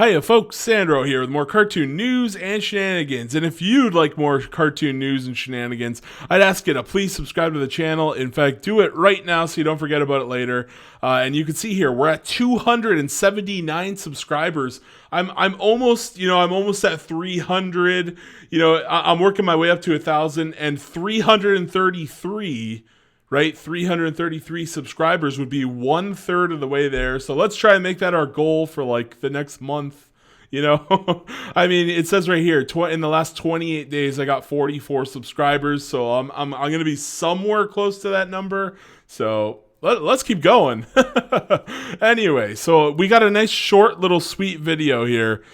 Hiya folks, Sandro here with more cartoon news and shenanigans. And if you'd like more cartoon news and shenanigans, I'd ask you to please subscribe to the channel. In fact, do it right now so you don't forget about it later. And you can see here, we're at 279 subscribers. I'm almost at 300. I'm working my way up to 1,000 and 333. Right, 333 subscribers would be 1/3 of the way there. So let's try and make that our goal for like the next month. I mean, it says right here, in the last 28 days, I got 44 subscribers. So I'm gonna be somewhere close to that number. So let's keep going. Anyway, so we got a nice short little sweet video here,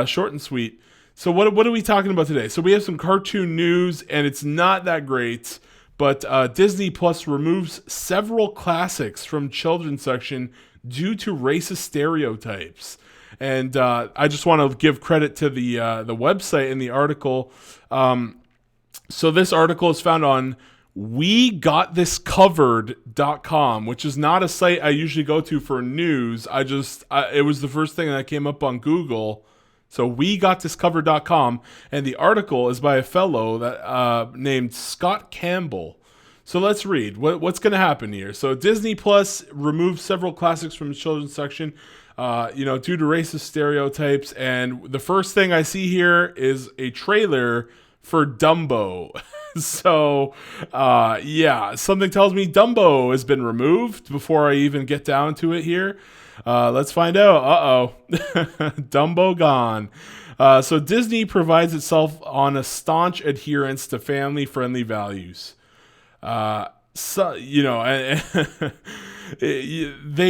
short and sweet. So what are we talking about today? So we have some cartoon news, and it's not that great. But Disney Plus removes several classics from children's section due to racist stereotypes. And I just want to give credit to the website in the article. So this article is found on WeGotThisCovered.com, which is not a site I usually go to for news. It was the first thing that came up on Google. So WeGotThisCovered.com, and the article is by a fellow that named Scott Campbell. So let's read what's going to happen here. So Disney Plus removed several classics from the children's section, due to racist stereotypes. And the first thing I see here is a trailer for Dumbo. So, something tells me Dumbo has been removed before I even get down to it here. Let's find out. Dumbo gone. So Disney prides itself on a staunch adherence to family-friendly values. They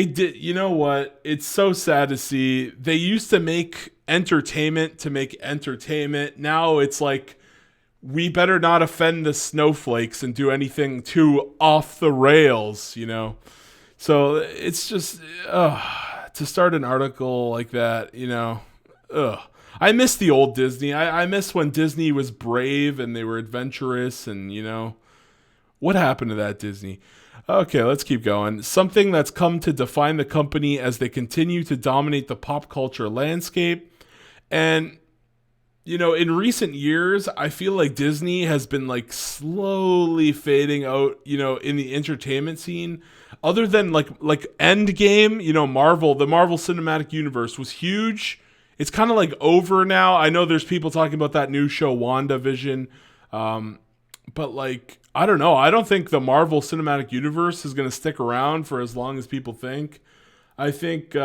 did. You know what? It's so sad to see. They used to make entertainment. Now it's like, we better not offend the snowflakes and do anything too off the rails, So it's just, to start an article like that, I miss the old Disney. I miss when Disney was brave and they were adventurous and, what happened to that Disney? Okay, let's keep going. Something that's come to define the company as they continue to dominate the pop culture landscape. And, in recent years, I feel like Disney has been like slowly fading out, in the entertainment scene. Other than like Endgame, Marvel, the Marvel Cinematic Universe was huge. It's kind of like over now. I know there's people talking about that new show, WandaVision. But like, I don't know. I don't think the Marvel Cinematic Universe is going to stick around for as long as people think. I think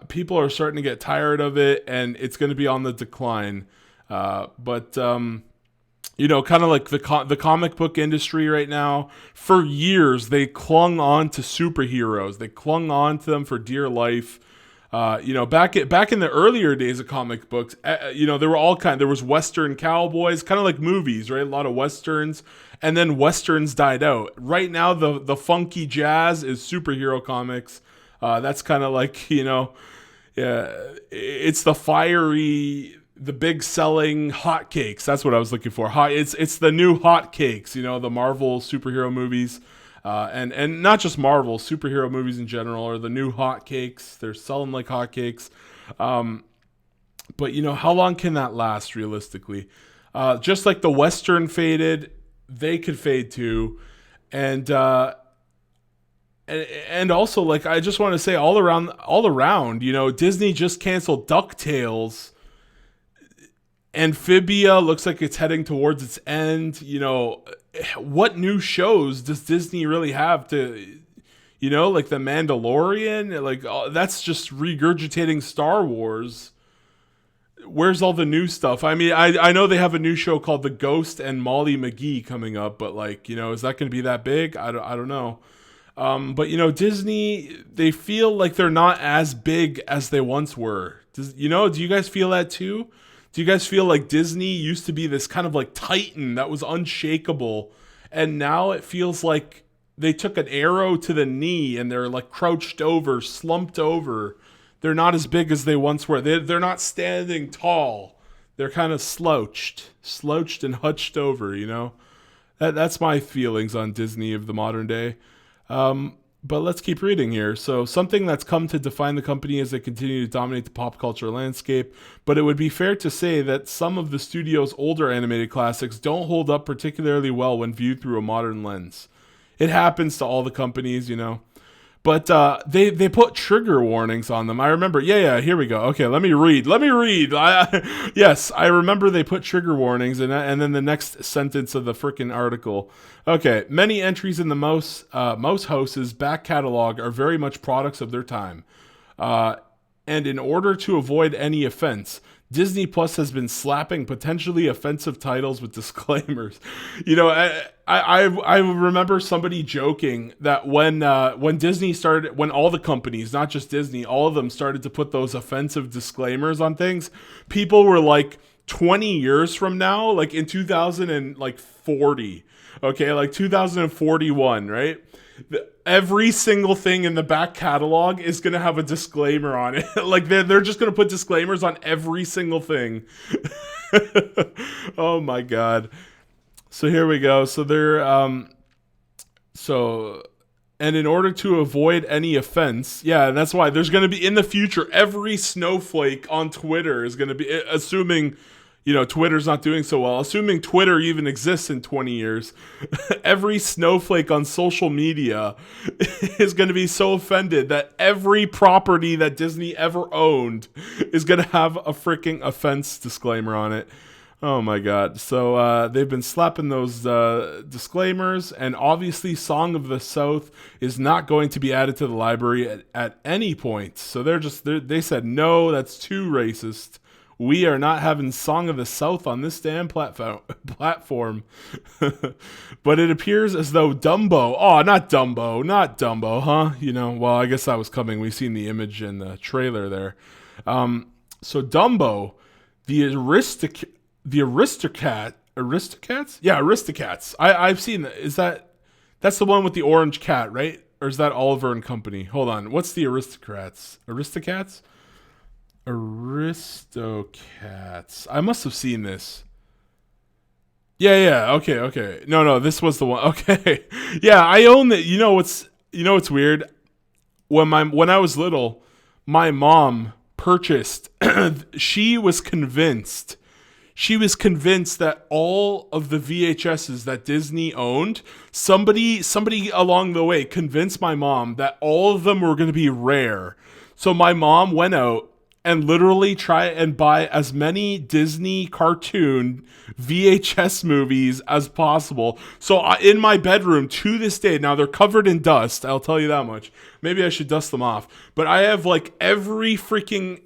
people are starting to get tired of it, and it's going to be on the decline. But kind of like the comic book industry right now, for years, they clung on to superheroes. They clung on to them for dear life. Back in the earlier days of comic books, there were there was Western cowboys, kind of like movies, right? A lot of Westerns, and then Westerns died out. Right now, the funky jazz is superhero comics. That's kind of like, it's the fiery, the big selling hotcakes. That's what I was looking for. It's the new hotcakes, the Marvel superhero movies. And not just Marvel, superhero movies in general are the new hotcakes. They're selling like hotcakes. But how long can that last realistically? Just like the Western faded, they could fade too. And also, like, I just want to say all around, Disney just canceled DuckTales. Amphibia looks like it's heading towards its end. What new shows does Disney really have to, like The Mandalorian? Like, that's just regurgitating Star Wars. Where's all the new stuff? I mean, I know they have a new show called The Ghost and Molly McGee coming up, but like, is that going to be that big? I don't know. But Disney, they feel like they're not as big as they once were. Do you guys feel that too? Do you guys feel like Disney used to be this kind of like titan that was unshakable, and now it feels like they took an arrow to the knee and they're like crouched over, slumped over. They're not as big as they once were. They're not standing tall. They're kind of slouched and hutched over, That's my feelings on Disney of the modern day. But let's keep reading here. So, something that's come to define the company as they continue to dominate the pop culture landscape. But it would be fair to say that some of the studio's older animated classics don't hold up particularly well when viewed through a modern lens. It happens to all the companies, you know. But they put trigger warnings on them. I remember. Yeah. Here we go. Okay, let me read. Yes, I remember they put trigger warnings, and then the next sentence of the freaking article. Okay, many entries in the most hosts' back catalog are very much products of their time, and in order to avoid any offense, Disney Plus has been slapping potentially offensive titles with disclaimers. You know, I remember somebody joking that when Disney started, when all the companies, not just Disney, all of them started to put those offensive disclaimers on things, people were like, 20 years from now, like in 2040, okay, like 2041, right? Every single thing in the back catalog is going to have a disclaimer on it. Like they're just going to put disclaimers on every single thing. Oh my God. So here we go. So and in order to avoid any offense, yeah, and that's why there's going to be in the future, every snowflake on Twitter is going to be, assuming, you know, Twitter's not doing so well, assuming Twitter even exists in 20 years, every snowflake on social media is going to be so offended that every property that Disney ever owned is going to have a freaking offense disclaimer on it. Oh my God. So they've been slapping those disclaimers, and obviously Song of the South is not going to be added to the library at any point. So they said, no, that's too racist. We are not having Song of the South on this damn platform. But it appears as though not Dumbo, huh? You know, well, I guess that was coming. We've seen the image in the trailer there. So Dumbo, the Aristocats? Yeah, Aristocats. I've seen that. That's the one with the orange cat, right? Or is that Oliver and Company? Hold on. What's the Aristocats? Aristocats? Aristocats. I must have seen this. Yeah. Okay. No, this was the one. Okay. Yeah, I own that. You know what's weird? When I was little, my mom purchased she was convinced that all of the VHSs that Disney owned, somebody along the way convinced my mom that all of them were going to be rare. So my mom went out and literally try and buy as many Disney cartoon VHS movies as possible. So in my bedroom to this day, now they're covered in dust, I'll tell you that much. Maybe I should dust them off. But I have like every freaking,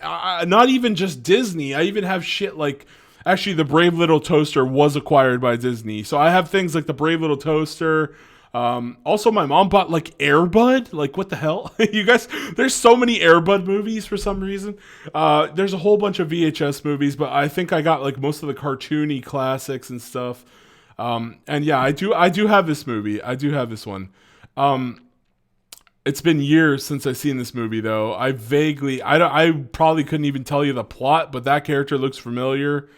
not even just Disney, I even have shit like, actually the Brave Little Toaster was acquired by Disney. So I have things like the Brave Little Toaster. Also, my mom bought like Air Bud. Like, what the hell? You guys, there's so many Air Bud movies for some reason. There's a whole bunch of VHS movies, but I think I got like most of the cartoony classics and stuff. And yeah, I do have this movie. I do have this one. It's been years since I've seen this movie though. I probably couldn't even tell you the plot, but that character looks familiar.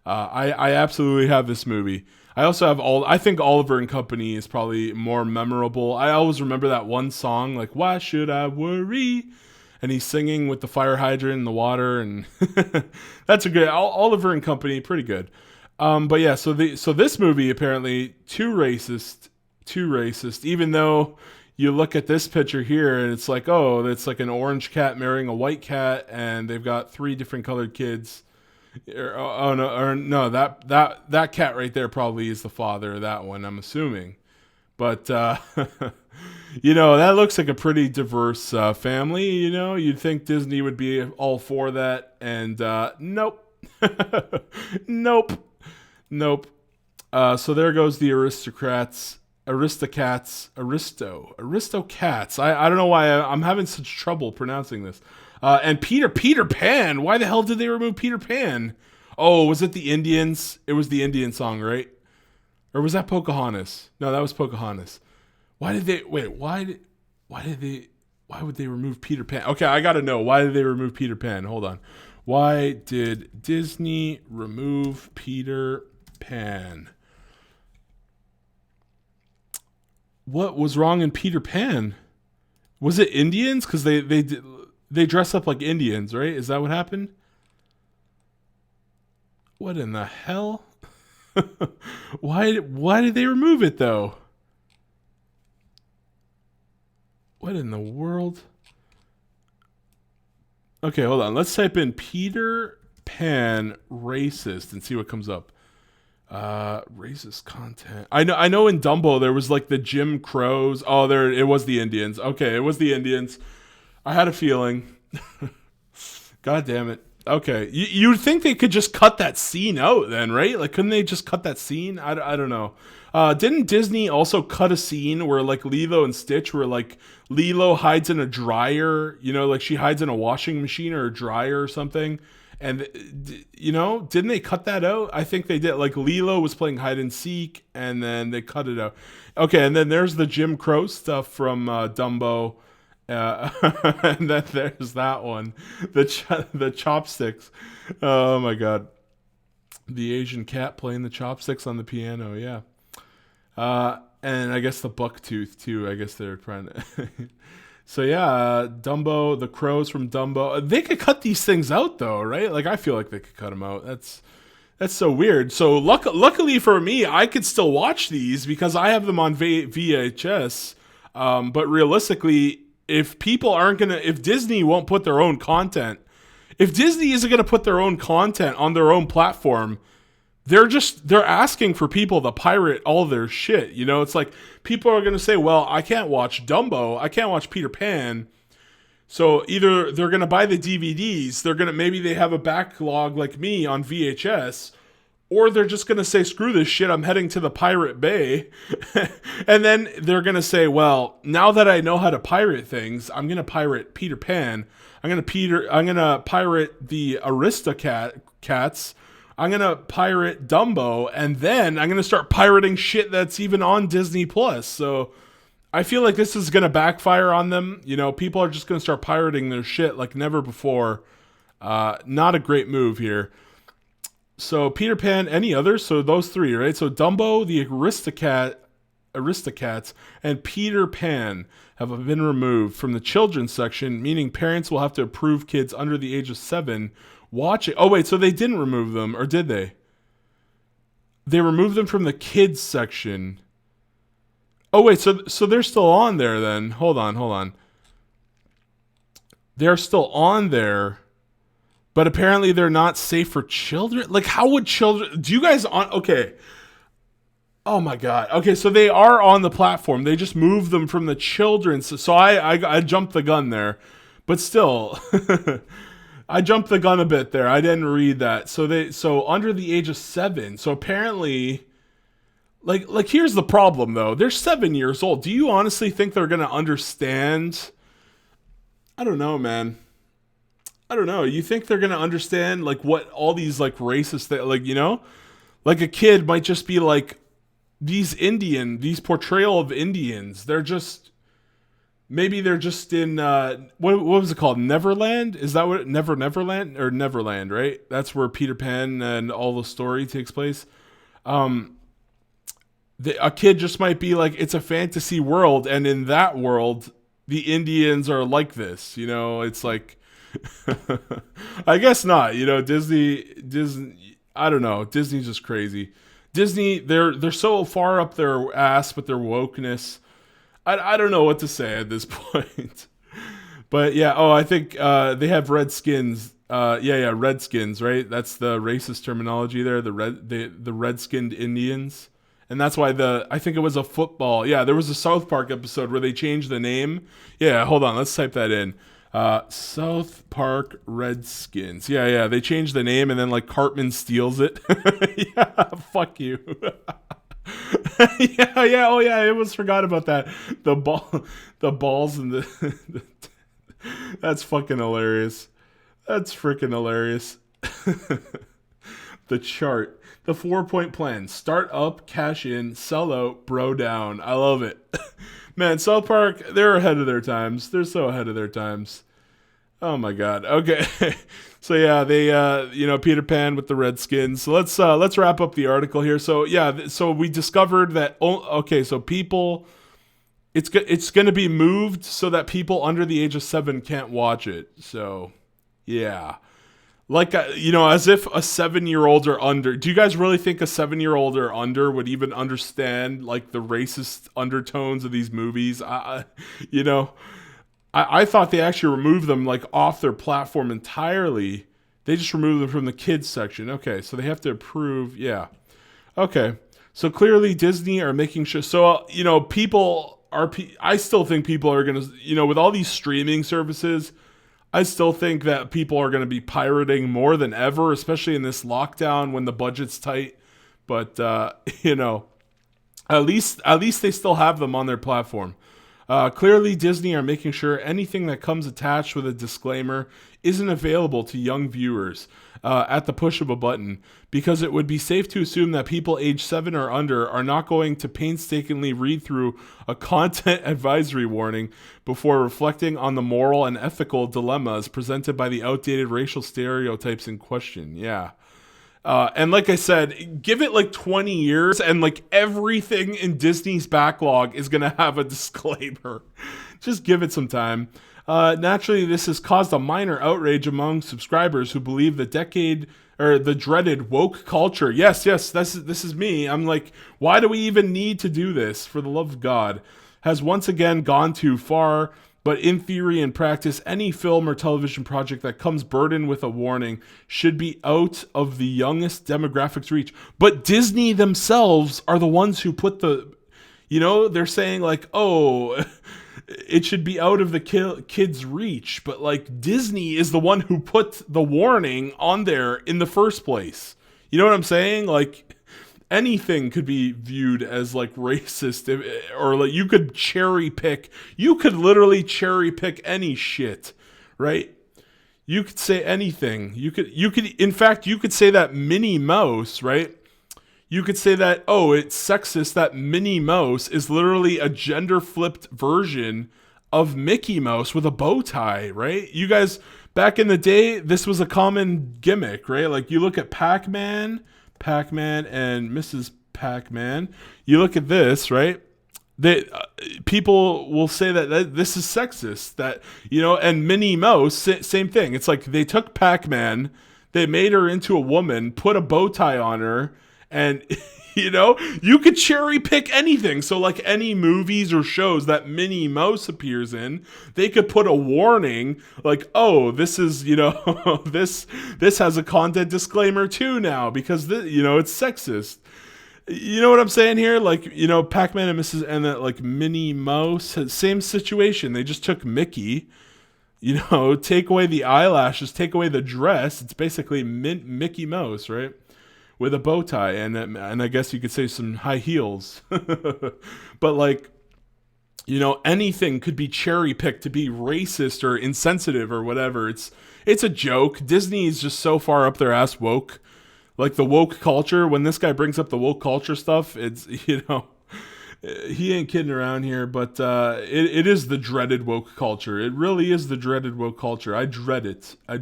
I absolutely have this movie. I also have I think Oliver and Company is probably more memorable. I always remember that one song, like, why should I worry? And he's singing with the fire hydrant in the water, and that's a good, Oliver and Company, pretty good. But yeah, so this movie apparently too racist, even though you look at this picture here and it's like, oh, it's like an orange cat marrying a white cat, and they've got 3 different colored kids. That cat right there probably is the father of that one, I'm assuming. But you know, that looks like a pretty diverse family. You know, you'd think Disney would be all for that, and nope. Nope. So there goes the Aristocats. I don't know why I'm having such trouble pronouncing this. And Peter Pan. Why the hell did they remove Peter Pan? Oh, was it the Indians? It was the Indian song, right? Or was that Pocahontas? No, that was Pocahontas. Why would they remove Peter Pan? Okay, I gotta know. Why did they remove Peter Pan? Hold on. Why did Disney remove Peter Pan? What was wrong in Peter Pan? Was it Indians? Because they dress up like Indians, right? Is that what happened? What in the hell? Why did they remove it though? What in the world? Okay, hold on. Let's type in Peter Pan racist and see what comes up. Racist content. I know in Dumbo there was like the Jim Crows. Oh, there it was the Indians. Okay, it was the Indians. I had a feeling. God damn it. Okay, you'd think they could just cut that scene out then, right? Like, couldn't they just cut that scene? I don't know. Didn't Disney also cut a scene where like Lilo and Stitch, where like Lilo hides in a dryer, you know, like she hides in a washing machine or a dryer or something? And, you know, didn't they cut that out? I think they did. Like Lilo was playing hide and seek and then they cut it out. Okay, and then there's the Jim Crow stuff from Dumbo. And then there's that one, the chopsticks. Oh my god, the Asian cat playing the chopsticks on the piano. Yeah, and I guess the buck tooth too. I guess they're trying to. So yeah, Dumbo, the crows from Dumbo. They could cut these things out though, right? Like I feel like they could cut them out. That's so weird. So luckily for me, I could still watch these because I have them on VHS. But realistically, if Disney won't put their own content, if Disney isn't going to put their own content on their own platform, they're asking for people to pirate all their shit. You know, it's like people are going to say, well, I can't watch Dumbo. I can't watch Peter Pan. So either they're going to buy the DVDs, maybe they have a backlog like me on VHS, or they're just going to say, screw this shit, I'm heading to the Pirate Bay. And then they're going to say, well, now that I know how to pirate things, I'm going to pirate Peter Pan. I'm going to pirate the Aristocats. I'm going to pirate Dumbo. And then I'm going to start pirating shit that's even on Disney Plus. So I feel like this is going to backfire on them. You know, people are just going to start pirating their shit like never before. Not a great move here. So Peter Pan, any others? So those three, right? So Dumbo, the Aristocats, and Peter Pan have been removed from the children's section, meaning parents will have to approve kids under the age of 7 watching. Oh wait, so they didn't remove them, or did they? They removed them from the kids section. Oh wait, so they're still on there then. Hold on. They're still on there. But apparently they're not safe for children. Like, how would children... Do you guys... Okay. Oh, my God. Okay, so they are on the platform. They just moved them from the children's... So I jumped the gun there. But still... I jumped the gun a bit there. I didn't read that. So under the age of 7. So apparently... Like here's the problem, though. They're 7 years old. Do you honestly think they're going to understand... I don't know, man. I don't know. You think they're going to understand like what all these like racist things, like, you know, like a kid might just be like these portrayal of Indians. Maybe they're just in, what was it called? Neverland? Is that what Neverland or Neverland, right? That's where Peter Pan and all the story takes place. A kid just might be like, it's a fantasy world. And in that world, the Indians are like this, you know, it's like, I guess not. You know, Disney. I don't know. Disney's just crazy. Disney. They're so far up their ass with their wokeness. I don't know what to say at this point. But yeah. Oh, I think they have redskins. Yeah. Redskins. Right. That's the racist terminology there. The red-skinned Indians. And that's why I think it was a football. Yeah. There was a South Park episode where they changed the name. Yeah. Hold on. Let's type that in. South Park Redskins. Yeah, they changed the name and then like Cartman steals it. Yeah, fuck you. yeah, oh yeah, I almost forgot about that. The balls and the that's fucking hilarious. That's freaking hilarious. The chart. The 4-point plan. Start up, cash in, sell out, bro down. I love it. Man, South Park, they're ahead of their times. They're so ahead of their times. Oh my God. Okay. So yeah, they Peter Pan with the Redskins. So let's wrap up the article here. So yeah, so we discovered that so people it's going to be moved so that people under the age of 7 can't watch it. So, yeah. Like, as if a 7-year-old or under. Do you guys really think a 7-year-old or under would even understand like the racist undertones of these movies? You know, I thought they actually removed them like off their platform entirely. They just removed them from the kids section. Okay, so they have to approve. Yeah. Okay. So clearly Disney are making sure. So, people are. I still think people are going to, with all these streaming services, I still think that people are going to be pirating more than ever, especially in this lockdown when the budget's tight. But, at least they still have them on their platform. Clearly, Disney are making sure anything that comes attached with a disclaimer isn't available to young viewers at the push of a button, because it would be safe to assume that people age 7 or under are not going to painstakingly read through a content advisory warning before reflecting on the moral and ethical dilemmas presented by the outdated racial stereotypes in question. Yeah. And like I said, give it like 20 years and like everything in Disney's backlog is going to have a disclaimer. Just give it some time. Naturally, this has caused a minor outrage among subscribers who believe the dreaded woke culture. Yes, this is me. I'm like, why do we even need to do this? For the love of God, has once again gone too far. But in theory and practice, any film or television project that comes burdened with a warning should be out of the youngest demographics' reach. But Disney themselves are the ones who put they're saying like, oh, it should be out of the kids' reach. But like Disney is the one who put the warning on there in the first place. You know what I'm saying? Like, anything could be viewed as like racist, or like you could literally cherry pick any shit, right? You could say anything. In fact, you could say that Minnie Mouse, right? You could say that, oh, it's sexist that Minnie Mouse is literally a gender flipped version of Mickey Mouse with a bow tie, right? You guys, back in the day, this was a common gimmick, right? Like you look at Pac-Man and Mrs. Pac-Man. You look at this, right? People will say that this is sexist. That and Minnie Mouse, same thing. It's like they took Pac-Man, they made her into a woman, put a bow tie on her, and you could cherry pick anything. So like any movies or shows that Minnie Mouse appears in, they could put a warning like, oh, this is, this has a content disclaimer too now because it's sexist. You know what I'm saying here? Like, Pac-Man and that like Minnie Mouse, same situation. They just took Mickey, take away the eyelashes, take away the dress. It's basically Mickey Mouse, right? With a bow tie and I guess you could say some high heels. But like, anything could be cherry picked to be racist or insensitive or whatever. It's a joke. Disney is just so far up their ass woke. Like the woke culture, when this guy brings up the woke culture stuff, it's, he ain't kidding around here, but it is the dreaded woke culture. It really is the dreaded woke culture. I dread it. I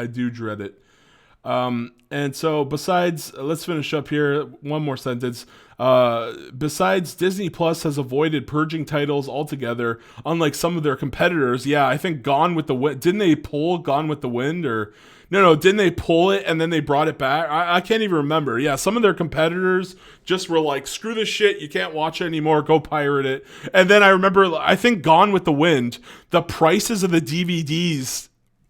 do dread it. And so besides, let's finish up here. One more sentence. Besides, Disney Plus has avoided purging titles altogether, unlike some of their competitors. Yeah, I think Gone with the Wind. Didn't they pull Gone with the Wind? Or no, didn't they pull it and then they brought it back? I can't even remember. Yeah, some of their competitors just were like, screw this shit. You can't watch it anymore. Go pirate it. And then I remember, I think Gone with the Wind, the prices of the DVDs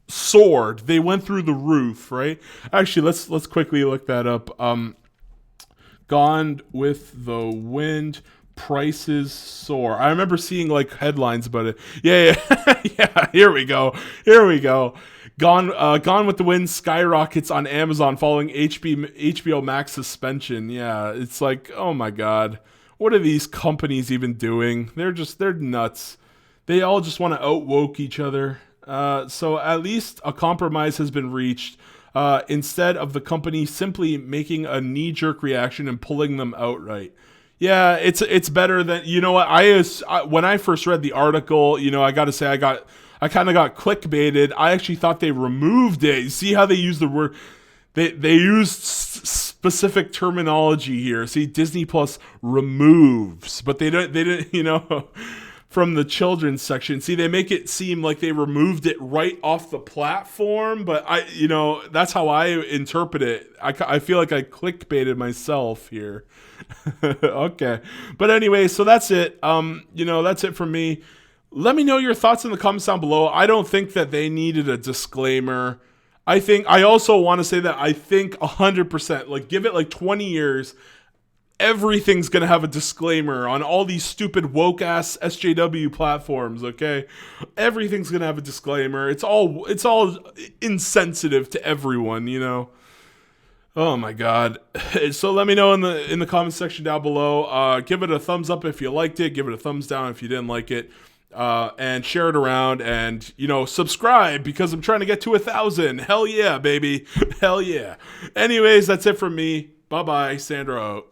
soared. They went through the roof, right? Actually, let's quickly look that up. Gone with the Wind, prices soar. I remember seeing like headlines about it. Yeah. Yeah, here we go. Gone with the Wind skyrockets on Amazon following HBO Max suspension. Yeah, it's like, oh my God, what are these companies even doing? They're nuts. They all just want to outwoke each other. So at least a compromise has been reached, instead of the company simply making a knee-jerk reaction and pulling them outright. Yeah, it's better than, what, when I first read the article, I got to say I kind of got clickbaited. I actually thought they removed it. See how they use the word, they used specific terminology here. See, Disney Plus removes, but they didn't, from the children's section. See, they make it seem like they removed it right off the platform, but that's how I interpret it. I feel like I clickbaited myself here. Okay. But anyway, so that's it. That's it from me. Let me know your thoughts in the comments down below. I don't think that they needed a disclaimer. I also want to say that I think 100%, like give it like 20 years, everything's going to have a disclaimer on all these stupid woke ass SJW platforms, okay? Everything's going to have a disclaimer. It's all insensitive to everyone, Oh my god. So let me know in the comments section down below. Give it a thumbs up if you liked it, give it a thumbs down if you didn't like it. And share it around and, subscribe because I'm trying to get to 1,000. Hell yeah, baby. Hell yeah. Anyways, that's it from me. Bye-bye. Sandro out.